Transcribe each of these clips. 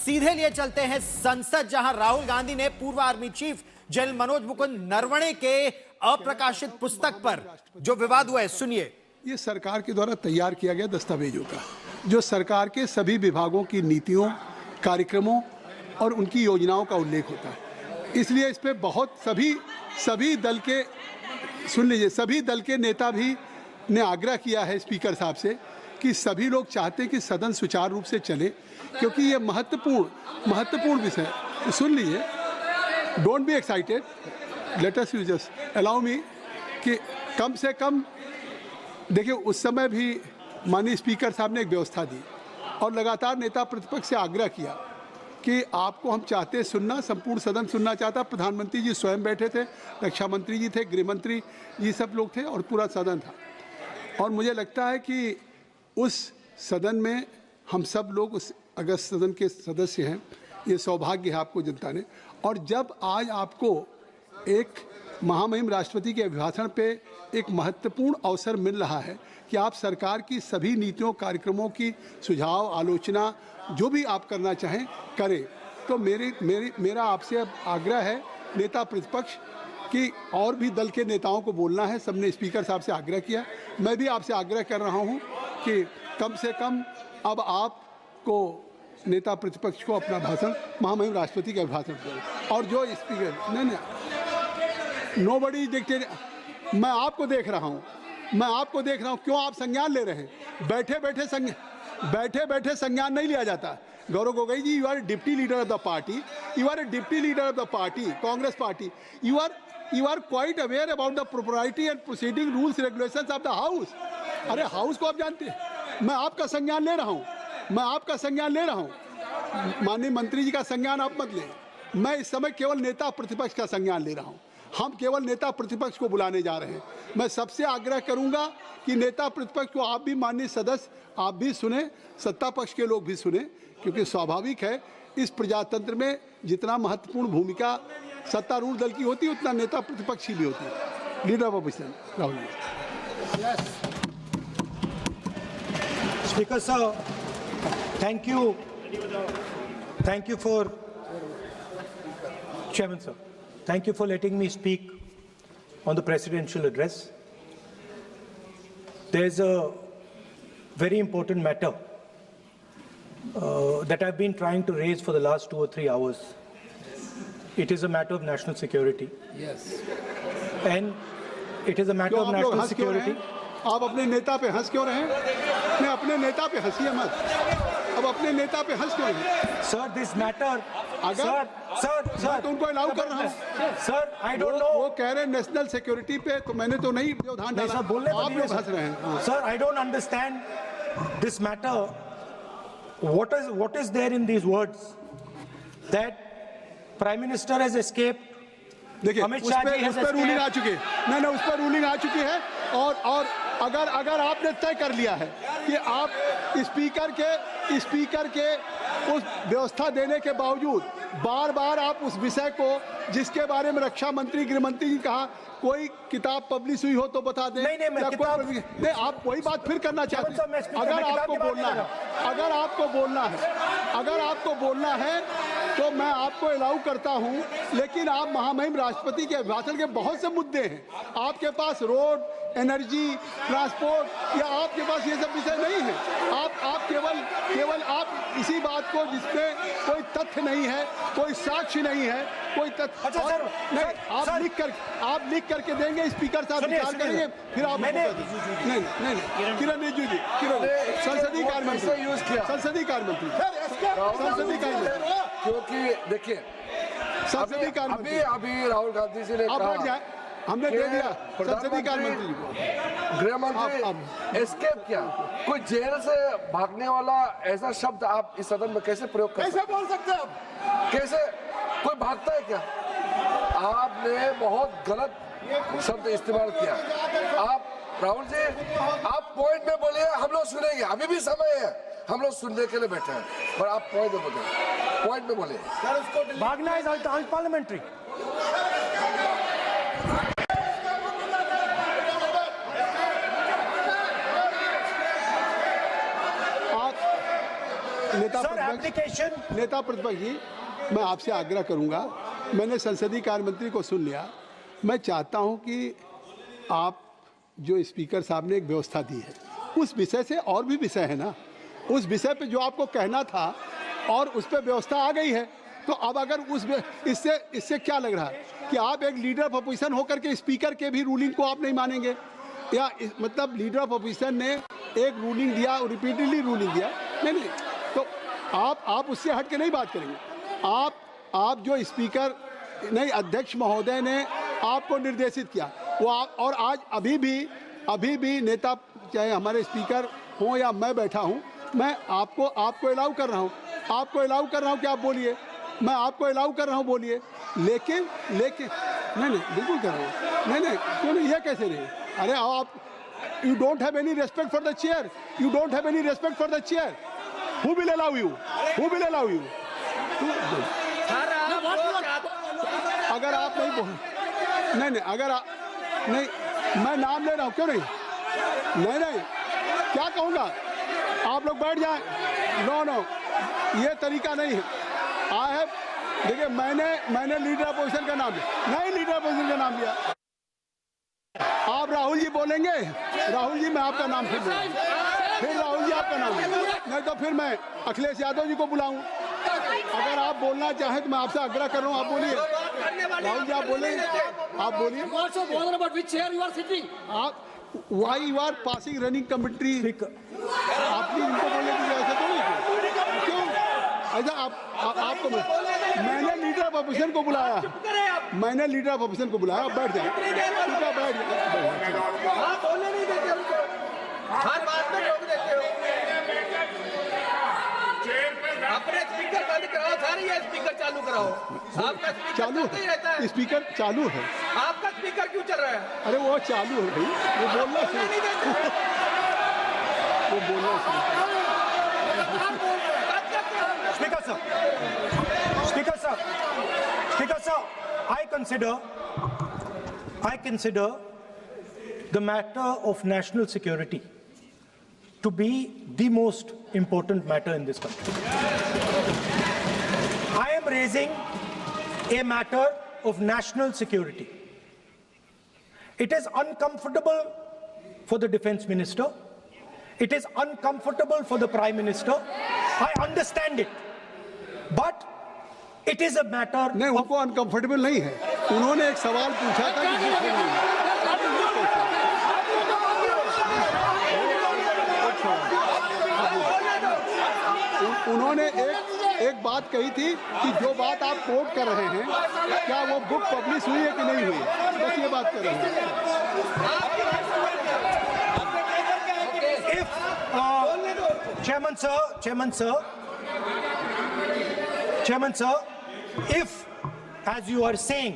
सीधे लिए चलते हैं संसद, जहां राहुल गांधी ने पूर्व army chief general Manoj Mukund Naravane के अप्रकाशित पुस्तक पर जो विवाद हुआ है, सुनिए। ये सरकार के द्वारा तैयार किया गया दस्तावेजों का, जो सरकार के सभी विभागों की नीतियों, कार्यक्रमों और उनकी योजनाओं का उल्लेख होता है। इसलिए इस पे बहुत सभी दल के, सुन लीजिए, सभी दल के नेता भी ने आग्रह किया है स्पीकर साहब से कि सभी लोग चाहते हैं कि सदन सुचारू रूप से चले, क्योंकि ये महत्वपूर्ण विषय। सुन लीजिए, don't be excited, let us you just allow me कि कम से कम देखिए, उस समय भी माननीय स्पीकर साहब ने एक व्यवस्था दी और लगातार नेता प्रतिपक्ष से आग्रह किया कि आपको हम चाहते हैं सुनना, संपूर्ण सदन सुनना चाहता। प्रधानमंत्री जी स्वयं बैठे थे, रक्षा मंत्री जी थे, गृह मंत्री ये सब लोग थे और पूरा सदन था। और मुझे लगता है कि उस सदन में हम सब लोग उस अगस्त सदन के सदस्य हैं। ये सौभाग्य है आपको जनता ने। और जब आज आपको एक महामहिम राष्ट्रपति के अभिभाषण पे एक महत्वपूर्ण अवसर मिल रहा है कि आप सरकार की सभी नीतियों, कार्यक्रमों की सुझाव, आलोचना जो भी आप करना चाहें करें, तो मेरा आपसे अब आग्रह है नेता प्रतिपक्ष कि और भी दल के नेताओं को बोलना है। सबने स्पीकर साहब से आग्रह किया, मैं भी आपसे आग्रह कर रहा हूं कि कम से कम अब आपको नेता प्रतिपक्ष को अपना भाषण महामहिम राष्ट्रपति का भाषण करें। और जो स्पीकर नहीं नोबडी डिक्टेड, मैं आपको देख रहा हूं, क्यों आप संज्ञान ले रहे हैं? बैठे बैठे संज्ञान नहीं लिया जाता। Gaurav Gogoi ji, you are deputy leader of the party, Congress party. You are quite aware about the propriety and proceeding rules regulations of the house. अरे हाउस को आप जानते हैं। मैं आपका संज्ञान ले रहा हूँ, माननीय मंत्री जी का संज्ञान आप मत लें। मैं इस समय केवल नेता प्रतिपक्ष का संज्ञान ले रहा हूँ। हम केवल नेता प्रतिपक्ष को बुलाने जा रहे हैं। मैं सबसे आग्रह करूंगा कि नेता प्रतिपक्ष को आप भी, माननीय सदस्य, आप भी सुने, सत्ता पक्ष के लोग भी सुने, क्योंकि स्वाभाविक है इस प्रजातंत्र में जितना महत्वपूर्ण भूमिका सत्तारूढ़ दल की होती है, उतना नेता प्रतिपक्ष की भी होती है। Leader of opposition Rahul ji. Speaker sir, thank you for Chairman sir. Thank you for letting me speak on the presidential address. There's a very important matter that I've been trying to raise for the last 2 or 3 hours. It is a matter of national security. Yes. And it is a matter of national security. आप अपने नेता पे हंस क्यों रहे हैं? नहीं, अपने नेता पे हंसिए मत। अब अपने नेता पे हंस क्यों रहे हैं? Sir, this matter. Sir, मैं तो उनको अलाउ कर रहा हूँ। Sir, I don't know. वो कह रहे हैं नेशनल सिक्योरिटी पे, तो मैंने तो नहीं व्यवधान डाला। आप लोग हंस रहे हैं। Sir, I don't understand this matter. What is there in these words that Prime Minister has escaped? देखिए, उस पर रूलिंग आ चुकी है। नहीं, उस पर रूलिंग आ चुकी है। और अगर आपने तय कर लिया है कि आप स्पीकर के उस व्यवस्था देने के बावजूद बार आप उस विषय को, जिसके बारे में रक्षा मंत्री, गृह मंत्री जी कहा, कोई किताब पब्लिश हुई हो तो बता दें। नहीं, आप वही बात फिर करना चाहते हैं। अगर आपको बोलना है तो मैं आपको अलाउ करता हूं, लेकिन आप महामहिम राष्ट्रपति के अभिभाषण के बहुत से मुद्दे हैं। आपके पास रोड, एनर्जी, ट्रांसपोर्ट, या आपके पास ये सब विषय नहीं है। आप केवल आप इसी बात को, जिसमें कोई तथ्य नहीं है, कोई साक्ष्य नहीं है, कोई तथ्य नहीं, आप लिख करके देंगे, स्पीकर साहब विचार करेंगे, फिर आप नहीं किरण रिजिजू जी, संसदीय कार्य मंत्री, क्योंकि देखिए, अभी राहुल गांधी जी ने कहा, हमने दे दिया संसदीय कार्य मंत्री जी को। गृह मंत्री एस्केप किया, कोई जेल से भागने वाला ऐसा शब्द आप इस सदन में कैसे प्रयोग कर सकते हैं? कैसे बोल सकते हैं आप? कैसे कोई भागता है क्या? आपने बहुत गलत शब्द इस्तेमाल किया। आप राहुल जी, आप पॉइंट में बोलिए, हम लोग सुनेंगे। अभी भी समय है, हम लोग सुनने के लिए बैठे हैं, और आप पॉइंट में बोलिए। भागना इज अनपार्लियामेंट्री। नेता प्रतिपक्ष जी, मैं आपसे आग्रह करूंगा, मैंने संसदीय कार्य मंत्री को सुन लिया। मैं चाहता हूं कि आप जो स्पीकर साहब ने एक व्यवस्था दी है, उस विषय से और भी विषय है ना, उस विषय पे जो आपको कहना था और उस पर व्यवस्था आ गई है, तो अब अगर उस इससे क्या लग रहा है कि आप एक लीडर ऑफ अपोजिशन होकर के स्पीकर के भी रूलिंग को आप नहीं मानेंगे, या मतलब लीडर ऑफ अपोजिशन ने एक रूलिंग दिया और रिपीटेडली रूलिंग दिया, नहीं, तो आप उससे हट के नहीं बात करेंगे। आप जो स्पीकर नहीं, अध्यक्ष महोदय ने आपको निर्देशित किया वो और आज अभी भी नेता चाहे हमारे स्पीकर हों या मैं बैठा हूं, मैं आपको अलाउ कर रहा हूं कि आप बोलिए, मैं आपको अलाउ कर रहा हूं, बोलिए, लेकिन नहीं बिल्कुल कर रहा हूं, नहीं क्यों नहीं, यह कैसे नहीं? अरे आप you don't have any respect for the chair, who will allow you? अगर आप नहीं बोल, नहीं अगर आप नहीं, मैं नाम ले रहा हूं, क्यों नहीं, क्या कहूंगा? आप लोग बैठ जाएं। नो, ये तरीका नहीं है। देखिए, मैंने लीडर अपोजिशन का नाम लिया, आप राहुल जी बोलेंगे, राहुल जी मैं आपका नाम फिर राहुल जी आपका नाम, नहीं तो फिर मैं अखिलेश यादव जी को बुलाऊं। अगर आप बोलना चाहें तो मैं आपसे आग्रह कर रहा हूं, आप बोलिए, राहुल जी आप बोलिए। आप why you are passing running commentary, आपने इनको बोलने की ऐसा तो नहीं, क्यों ऐसा? आपको मैंने लीडर ऑफ अपोजिशन को बुलाया, बैठ जाए, हर बात में रोक देते हो। अपने स्पीकर बंद कराओ, सारे ये स्पीकर चालू कराओ। आपका चालू रहता है, स्पीकर चालू है, आपका स्पीकर क्यों चल रहा है? अरे वो चालू है भाई, वो बोलना नहीं देते। Speaker sir, I consider the matter of national security to be the most important matter in this country. I am raising a matter of national security. It is uncomfortable for the defense minister. It is uncomfortable for the prime minister. I understand it. But it is a matter. नहीं, उनको uncomfortable नहीं है। उन्होंने एक सवाल पूछा था कि उन्होंने एक बात कही थी कि जो बात आप कोट कर रहे हैं, क्या वो बुक पब्लिश हुई है कि नहीं हुई, बस ये बात कर रहे हैं। Chairman sir, if, as you are saying,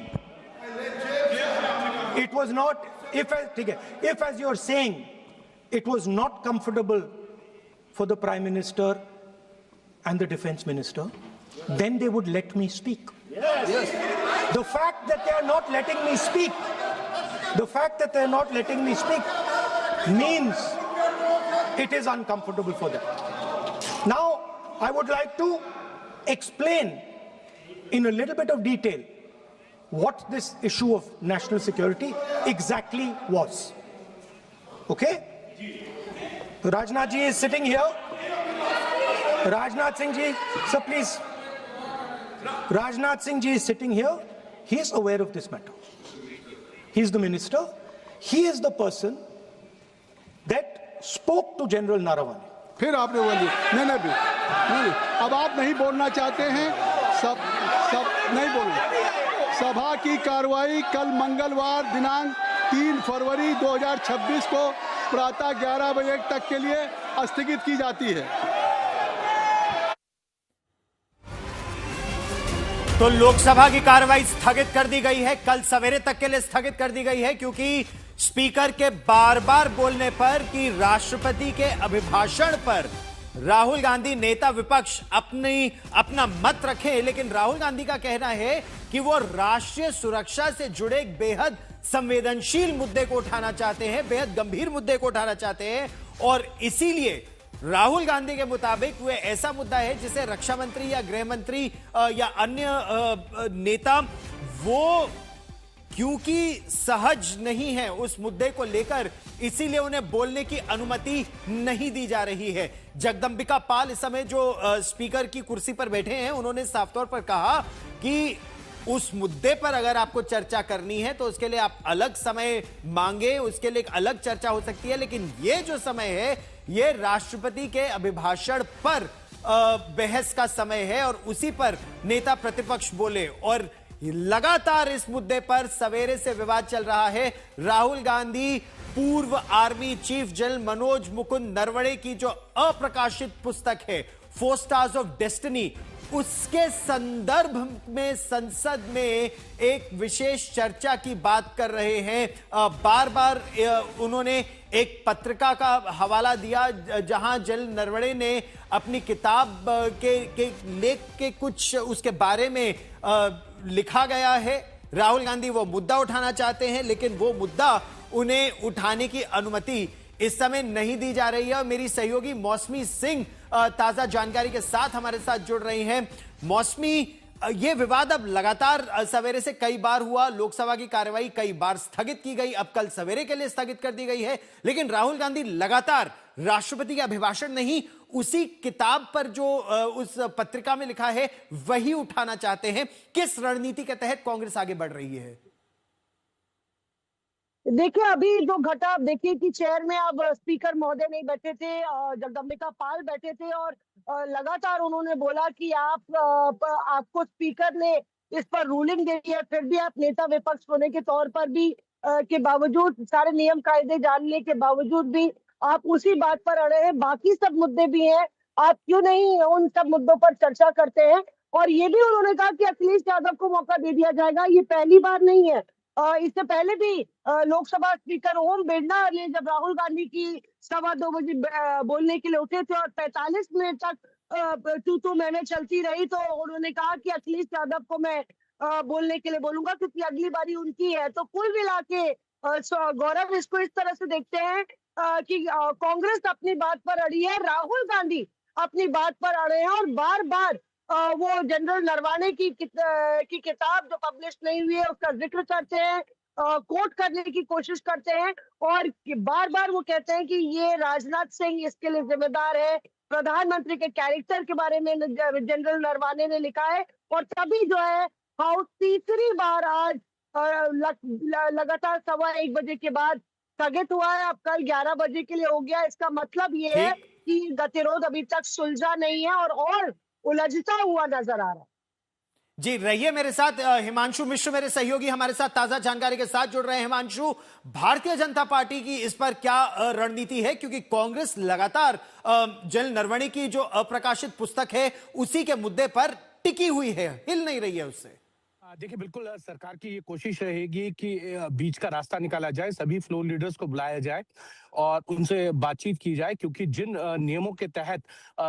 it was not, if as you are saying, it was not comfortable for the Prime Minister and the Defense Minister, then they would let me speak. Yes. The fact that they are not letting me speak, means it is uncomfortable for them. Now, I would like to explain in a little bit of detail what this issue of national security exactly was. Okay? Rajnath ji is sitting here. Rajnath Singh ji, sir, please. Rajnath Singh ji is sitting here. He is aware of this matter. He is the minister. He is the person that spoke to General Naravane. फिर आपने बोल दिया नहीं, अब आप नहीं बोलना चाहते हैं, सब नहीं बोलना। सभा की कार्रवाई कल मंगलवार दिनांक 3 फरवरी 2026 को प्रातः 11 बजे तक के लिए स्थगित की जाती है। तो लोकसभा की कार्रवाई स्थगित कर दी गई है, कल सवेरे तक के लिए स्थगित कर दी गई है, क्योंकि स्पीकर के बार बार बोलने पर कि राष्ट्रपति के अभिभाषण पर राहुल गांधी नेता विपक्ष अपना मत रखें, लेकिन राहुल गांधी का कहना है कि वो राष्ट्रीय सुरक्षा से जुड़े एक बेहद संवेदनशील मुद्दे को उठाना चाहते हैं, बेहद गंभीर मुद्दे को उठाना चाहते हैं, और इसीलिए राहुल गांधी के मुताबिक वह ऐसा मुद्दा है जिसे रक्षा मंत्री या गृह मंत्री या अन्य नेता वो क्योंकि सहज नहीं है उस मुद्दे को लेकर, इसीलिए उन्हें बोलने की अनुमति नहीं दी जा रही है। जगदंबिका पाल इस समय जो स्पीकर की कुर्सी पर बैठे हैं, उन्होंने साफ तौर पर कहा कि उस मुद्दे पर अगर आपको चर्चा करनी है तो उसके लिए आप अलग समय मांगे, उसके लिए एक अलग चर्चा हो सकती है, लेकिन ये जो समय है ये राष्ट्रपति के अभिभाषण पर बहस का समय है और उसी पर नेता प्रतिपक्ष बोले। और लगातार इस मुद्दे पर सवेरे से विवाद चल रहा है। राहुल गांधी पूर्व army chief general Manoj Mukund Naravane की जो अप्रकाशित पुस्तक है 4 स्टार्स ऑफ डेस्टिनी, उसके संदर्भ में संसद में एक विशेष चर्चा की बात कर रहे हैं। बार बार उन्होंने एक पत्रिका का हवाला दिया जहां जनरल नरवणे ने अपनी किताब के लेख के कुछ उसके बारे में लिखा गया है। राहुल गांधी वो मुद्दा उठाना चाहते हैं, लेकिन वो मुद्दा उन्हें उठाने की अनुमति इस समय नहीं दी जा रही है। और मेरी सहयोगी मौसमी सिंह ताजा जानकारी के साथ हमारे साथ जुड़ रही हैं। मौसमी, ये विवाद अब लगातार सवेरे से कई बार हुआ, लोकसभा की कार्यवाही कई बार स्थगित की गई, अब कल सवेरे के लिए स्थगित कर दी गई है, लेकिन राहुल गांधी लगातार राष्ट्रपति के अभिभाषण नहीं, उसी किताब पर जो उस पत्रिका में लिखा है वही उठाना चाहते हैं। किस रणनीति के तहत कांग्रेस आगे बढ़ रही है? देखिए, अभी जो घटा, आप देखिए कि चेयर में अब स्पीकर महोदय नहीं बैठे थे, जगदंबिका पाल बैठे थे और लगातार उन्होंने बोला कि आपको स्पीकर ने इस पर रूलिंग दे दी है, फिर भी आप नेता विपक्ष होने के तौर पर भी के बावजूद, सारे नियम कायदे जानने के बावजूद भी आप उसी बात पर अड़े हैं। बाकी सब मुद्दे भी हैं, आप क्यों नहीं उन सब मुद्दों पर चर्चा करते हैं? और ये भी उन्होंने कहा कि अखिलेश यादव को मौका दे दिया जाएगा। ये पहली बार नहीं है, इससे पहले भी लोकसभा स्पीकर ओम बिरला ने जब राहुल गांधी की 2:15 बजे बोलने के लिए उठे थे और 45 मिनट तक तू मैंने चलती रही, तो उन्होंने कहा कि अखिलेश यादव को मैं बोलने के लिए बोलूंगा क्योंकि अगली बारी उनकी है। तो कुल मिला के गौरव, इसको इस तरह से देखते हैं कि कांग्रेस अपनी बात पर अड़ी है, राहुल गांधी अपनी बात पर अड़े हैं और बार बार वो जनरल नरवाणे की किताब जो पब्लिश नहीं हुई है उसका जिक्र करते हैं, कोट करने की कोशिश करते हैं और बार बार वो कहते हैं कि ये राजनाथ सिंह इसके लिए जिम्मेदार है। प्रधानमंत्री के कैरेक्टर के बारे में जनरल नरवाणे ने लिखा है और तभी जो है हाउस तीसरी बार आज लगातार 1:15 बजे के बाद स्थगित हुआ है। अब कल 11 बजे के लिए हो गया। इसका मतलब ये है कि गतिरोध अभी तक सुलझा नहीं है और उलझता हुआ नजर आ रहा है। जी, रहिए मेरे साथ। हिमांशु मिश्र मेरे सहयोगी हमारे साथ ताजा जानकारी के साथ जुड़ रहे हैं। हिमांशु, भारतीय जनता पार्टी की इस पर क्या रणनीति है, क्योंकि कांग्रेस लगातार जनरल नरवणे की जो अप्रकाशित पुस्तक है उसी के मुद्दे पर टिकी हुई है, हिल नहीं रही है उससे? देखिए, बिल्कुल सरकार की ये कोशिश रहेगी कि बीच का रास्ता निकाला जाए, सभी फ्लोर लीडर्स को बुलाया जाए और उनसे बातचीत की जाए, क्योंकि जिन नियमों के तहत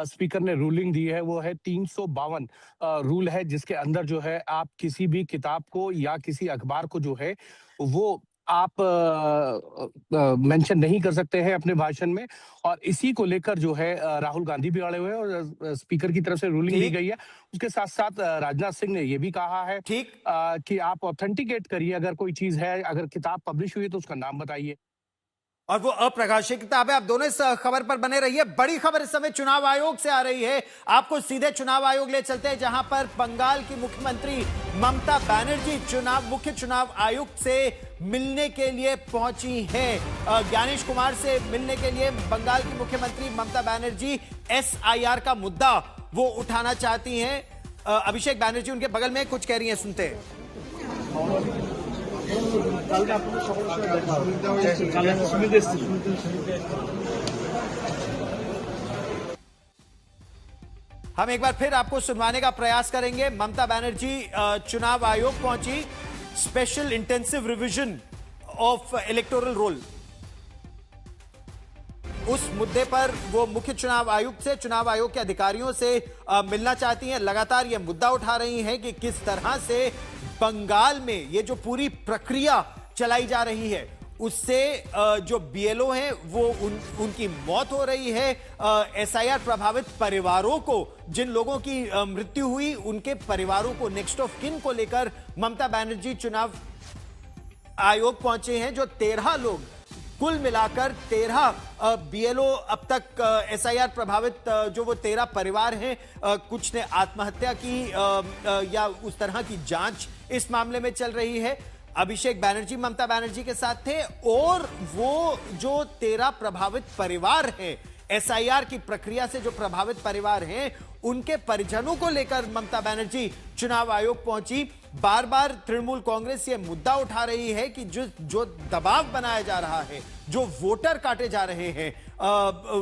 स्पीकर ने रूलिंग दी है वो है 352 रूल है, जिसके अंदर जो है आप किसी भी किताब को या किसी अखबार को जो है वो आप मेंशन नहीं कर सकते हैं अपने भाषण में। और इसी को लेकर जो है राहुल गांधी भी अड़े हुए हैं और स्पीकर की तरफ से रूलिंग दी गई है। उसके साथ साथ राजनाथ सिंह ने ये भी कहा है कि आप ऑथेंटिकेट करिए, अगर कोई चीज है, अगर किताब पब्लिश हुई है तो उसका नाम बताइए। और वो अप्रकाशित किताब है। आप दोनों इस खबर पर बने रहिए। बड़ी खबर इस समय चुनाव आयोग से आ रही है, आपको सीधे चुनाव आयोग ले चलते हैं, जहां पर बंगाल की मुख्यमंत्री ममता बनर्जी मुख्य चुनाव आयुक्त से मिलने के लिए पहुंची हैं। ज्ञानेश कुमार से मिलने के लिए बंगाल की मुख्यमंत्री ममता बनर्जी SIR का मुद्दा वो उठाना चाहती हैं। अभिषेक बनर्जी उनके बगल में कुछ कह रही हैं, सुनते हैं। हम एक बार फिर आपको सुनवाने का प्रयास करेंगे। ममता बनर्जी चुनाव आयोग पहुंची, special intensive revision of electoral roll, उस मुद्दे पर वो मुख्य चुनाव आयुक्त से, चुनाव आयोग के अधिकारियों से मिलना चाहती हैं। लगातार ये मुद्दा उठा रही हैं कि किस तरह से बंगाल में ये जो पूरी प्रक्रिया चलाई जा रही है उससे जो बीएलओ हैं वो उनकी मौत हो रही है। एसआईआर प्रभावित परिवारों को, जिन लोगों की मृत्यु हुई, उनके परिवारों को, नेक्स्ट ऑफ किन को लेकर ममता बनर्जी चुनाव आयोग पहुंचे हैं। जो 13 लोग, कुल मिलाकर 13 बीएलओ अब तक एसआईआर प्रभावित जो वो 13 परिवार हैं, कुछ ने आत्महत्या की या उस तरह की जांच इस मामले में चल रही है। अभिषेक बैनर्जी ममता बनर्जी के साथ थे और वो जो 13 प्रभावित परिवार हैं, एसआईआर की प्रक्रिया से जो प्रभावित परिवार हैं, उनके परिजनों को लेकर ममता बनर्जी चुनाव आयोग पहुंची। बार बार तृणमूल कांग्रेस ये मुद्दा उठा रही है कि जो दबाव बनाया जा रहा है, जो वोटर काटे जा रहे हैं,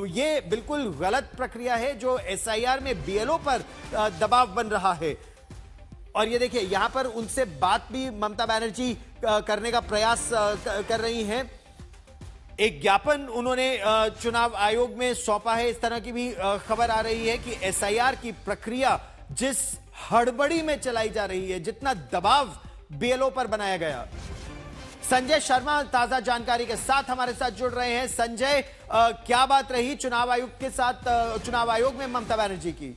ये बिल्कुल गलत प्रक्रिया है। जो एसआईआर में बीएलओ पर दबाव बन रहा है, और ये देखिए यहां पर उनसे बात भी ममता बनर्जी करने का प्रयास कर रही हैं। एक ज्ञापन उन्होंने चुनाव आयोग में सौंपा है। इस तरह की भी खबर आ रही है कि एसआईआर की प्रक्रिया जिस हड़बड़ी में चलाई जा रही है, जितना दबाव बीएलओ पर बनाया गया। संजय शर्मा ताजा जानकारी के साथ हमारे साथ जुड़ रहे हैं। संजय, क्या बात रही चुनाव आयोग के साथ, चुनाव आयोग में ममता बनर्जी की?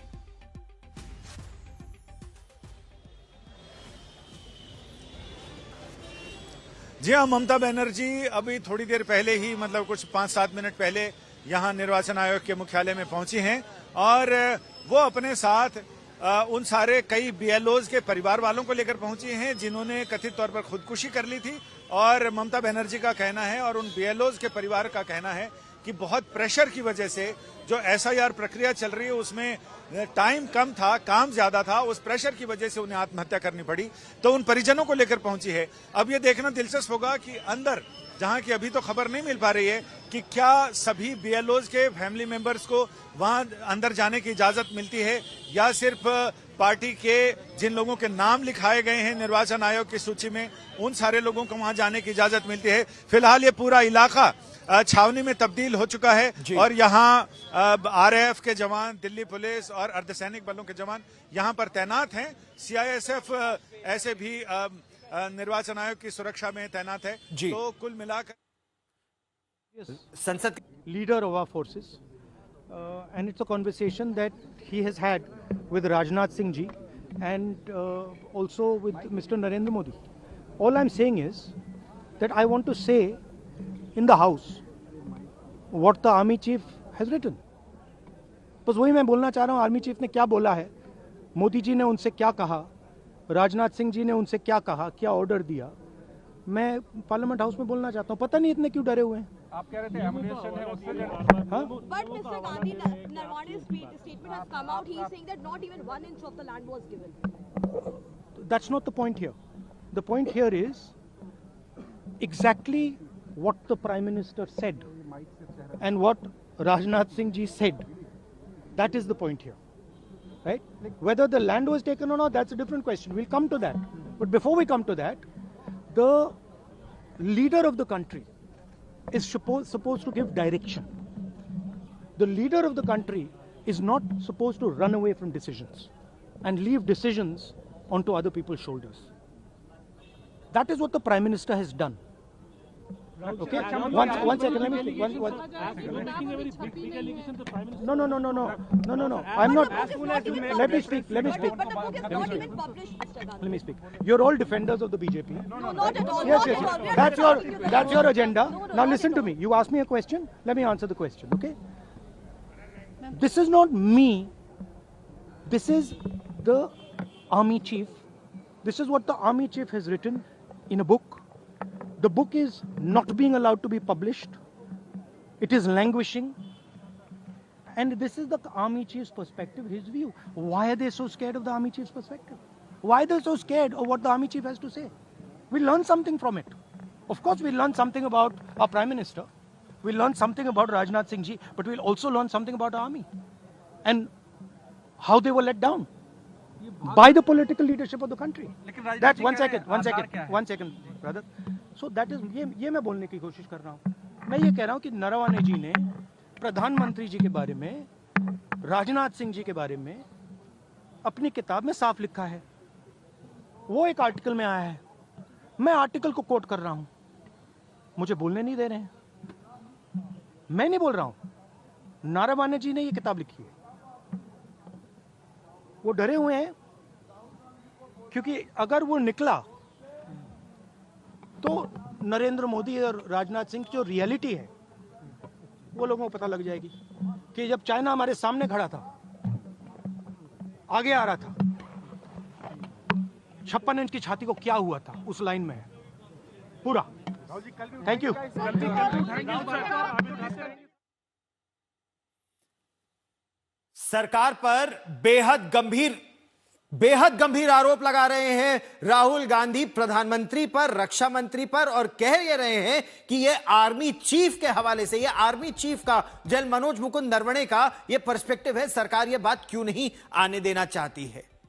जी हाँ, ममता बनर्जी अभी थोड़ी देर पहले ही, मतलब कुछ 5-7 मिनट पहले यहाँ निर्वाचन आयोग के मुख्यालय में पहुंची हैं और वो अपने साथ उन सारे कई बीएलओज के परिवार वालों को लेकर पहुंची हैं जिन्होंने कथित तौर पर खुदकुशी कर ली थी। और ममता बनर्जी का कहना है और उन बीएलओज के परिवार का कहना है कि बहुत प्रेशर की वजह से जो एसआईआर प्रक्रिया चल रही है उसमें टाइम कम था, काम ज्यादा था, उस प्रेशर की वजह से उन्हें आत्महत्या करनी पड़ी। तो उन परिजनों को लेकर पहुंची है। अब ये देखना दिलचस्प होगा कि अंदर, जहां की अभी तो खबर नहीं मिल पा रही है कि क्या सभी बीएलओज के फैमिली मेंबर्स को वहां अंदर जाने की इजाजत मिलती है या सिर्फ पार्टी के जिन लोगों के नाम लिखाए गए हैं निर्वाचन आयोग की सूची में, उन सारे लोगों को वहां जाने की इजाजत मिलती है। फिलहाल ये पूरा इलाका छावनी में तब्दील हो चुका है और यहाँ आरएएफ के जवान, दिल्ली पुलिस और अर्धसैनिक बलों के जवान यहाँ पर तैनात हैं। सीआईएसएफ ऐसे भी निर्वाचन आयोग की सुरक्षा में तैनात है। तो कुल मिलाकर संसद leader of our forces, and it's a conversation that he has had with Rajnath Singh ji and also with Mr. Narendra Modi. All I'm saying is that I want to say in the house what the army chief has written. बस वही मैं बोलना चाह रहा हूँ। Army chief ने क्या बोला है, मोदी जी ने उनसे क्या कहा, राजनाथ सिंह जी ने उनसे क्या कहा, क्या ऑर्डर दिया, मैं पार्लियामेंट हाउस में बोलना चाहता हूँ। पता नहीं इतने क्यों डरे हुए हैं। आप कह रहे थे एमुनेशन है उससे। हाँ? But Mr. Gandhi, Narwane's statement has come out. He is saying that not even 1 inch of the land was given. That's not the point here. The point here is exactly what the Prime Minister said and what Rajnath Singh ji said. That is the point here. Right? Whether the land was taken or not, that's a different question. We'll come to that. But before we come to that, the leader of the country is supposed to give direction. The leader of the country is not supposed to run away from decisions and leave decisions onto other people's shoulders. That is what the Prime Minister has done. Okay, one second, let me speak. No. I'm not. Let me speak. Let me speak. You're all defenders of the BJP. No, not at all. Yes. That's your agenda. Now listen to me. You asked me a question. Let me answer the question. Okay. This is not me. This is the army chief. This is what the army chief has written in a book. The book is not being allowed to be published. It is languishing. And this is the army chief's perspective, his view. Why are they so scared of the army chief's perspective? Why are they so scared of what the army chief has to say? We learn something from it. Of course, we learn something about our Prime Minister. We learn something about Rajnath Singh ji, but we'll also learn something about our army. And how they were let down by the political leadership of the country. That's one second, brother. So that is, ये मैं बोलने की कोशिश कर रहा हूँ। मैं ये कह रहा हूँ कि नरवाने जी ने प्रधानमंत्री जी के बारे में, राजनाथ सिंह जी के बारे में अपनी किताब में साफ लिखा है। वो एक आर्टिकल में आया है। मैं आर्टिकल को कोट कर रहा हूँ। मुझे बोलने नहीं दे रहे हैं। मैं नहीं बोल रहा हूं, नारावाने जी ने ये किताब लिखी है। वो डरे हुए हैं क्योंकि अगर वो निकला तो नरेंद्र मोदी और राजनाथ सिंह की जो रियलिटी है वो लोगों को पता लग जाएगी कि जब चाइना हमारे सामने खड़ा था, आगे आ रहा था, 56 इंच की छाती को क्या हुआ था, उस लाइन में है पूरा। Thank you. सरकार पर बेहद गंभीर आरोप लगा रहे हैं राहुल गांधी प्रधानमंत्री पर, रक्षा मंत्री पर, और कह ये रहे हैं कि ये आर्मी चीफ के हवाले से, ये आर्मी चीफ का, जनरल मनोज मुकुंद नरवणे का ये पर्सपेक्टिव है, सरकार ये बात क्यों नहीं आने देना चाहती है।